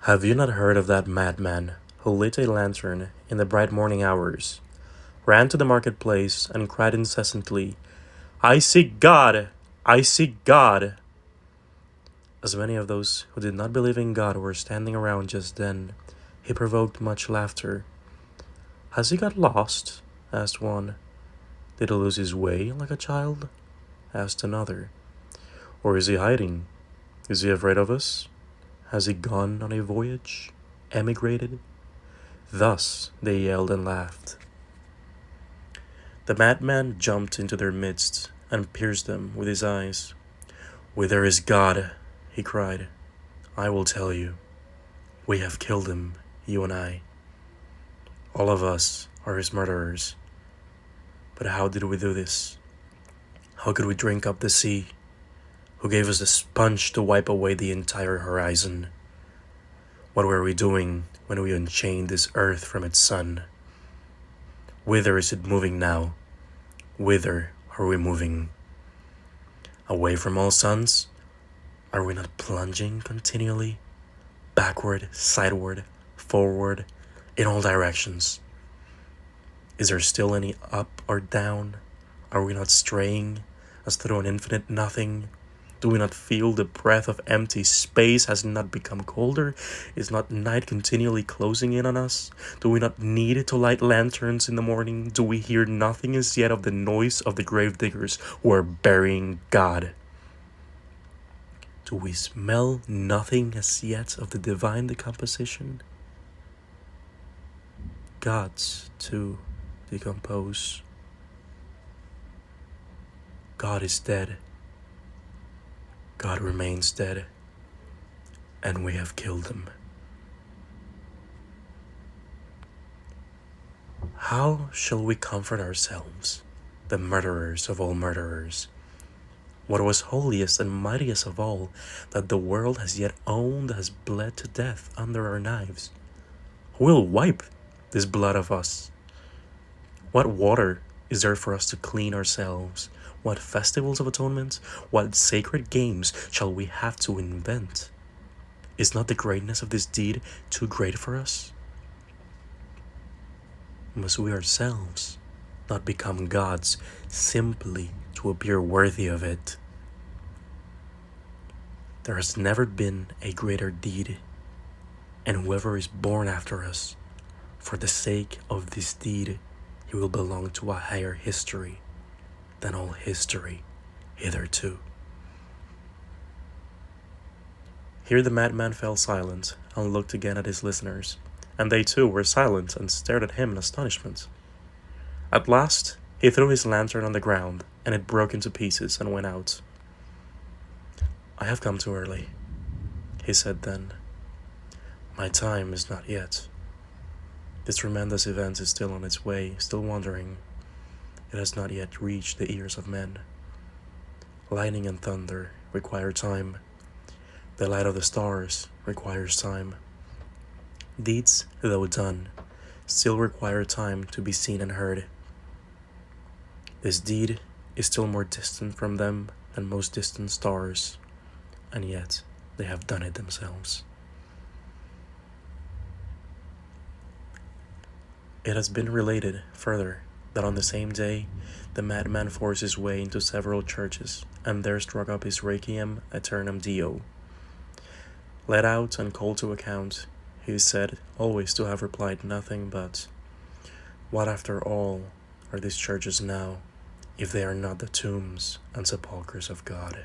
Have you not heard of that madman who lit a lantern in the bright morning hours, ran to the marketplace, and cried incessantly, I seek God! I seek God! As many of those who did not believe in God were standing around just then, he provoked much laughter. Has he got lost? Asked one. Did he lose his way like a child? Asked another. Or is he hiding? Is he afraid of us? Has he gone on a voyage? Emigrated? Thus they yelled and laughed. The madman jumped into their midst and pierced them with his eyes. Whither is God? He cried. I will tell you. We have killed him, you and I. All of us are his murderers. But how did we do this? How could we drink up the sea? Who gave us the sponge to wipe away the entire horizon? What were we doing when we unchained this earth from its sun? Whither is it moving now? Whither are we moving? Away from all suns? Are we not plunging continually? Backward, sideward, forward, in all directions. Is there still any up or down? Are we not straying as through an infinite nothing? Do we not feel the breath of empty space? Has it not become colder? Is not night continually closing in on us? Do we not need to light lanterns in the morning? Do we hear nothing as yet of the noise of the grave diggers who are burying God? Do we smell nothing as yet of the divine decomposition? Gods, too, decompose. God is dead. God remains dead, and we have killed him. How shall we comfort ourselves, the murderers of all murderers? What was holiest and mightiest of all that the world has yet owned has bled to death under our knives? Who will wipe this blood of us? What water is there for us to clean ourselves? What festivals of atonement, what sacred games shall we have to invent? Is not the greatness of this deed too great for us? Must we ourselves not become gods simply to appear worthy of it? There has never been a greater deed, and whoever is born after us, for the sake of this deed, he will belong to a higher history than all history hitherto. Here the madman fell silent and looked again at his listeners, and they too were silent and stared at him in astonishment. At last he threw his lantern on the ground, and it broke into pieces and went out. I have come too early, he said then. My time is not yet. This tremendous event is still on its way, still wandering. It has not yet reached the ears of men. Lightning and thunder require time. The light of the stars requires time. Deeds, though done, still require time to be seen and heard. This deed is still more distant from them than most distant stars, and yet they have done it themselves. It has been related, further, that on the same day, the madman forced his way into several churches, and there struck up his Requiem Aeternam Deo. Let out and called to account, he is said always to have replied nothing but, what after all are these churches now, if they are not the tombs and sepulchres of God?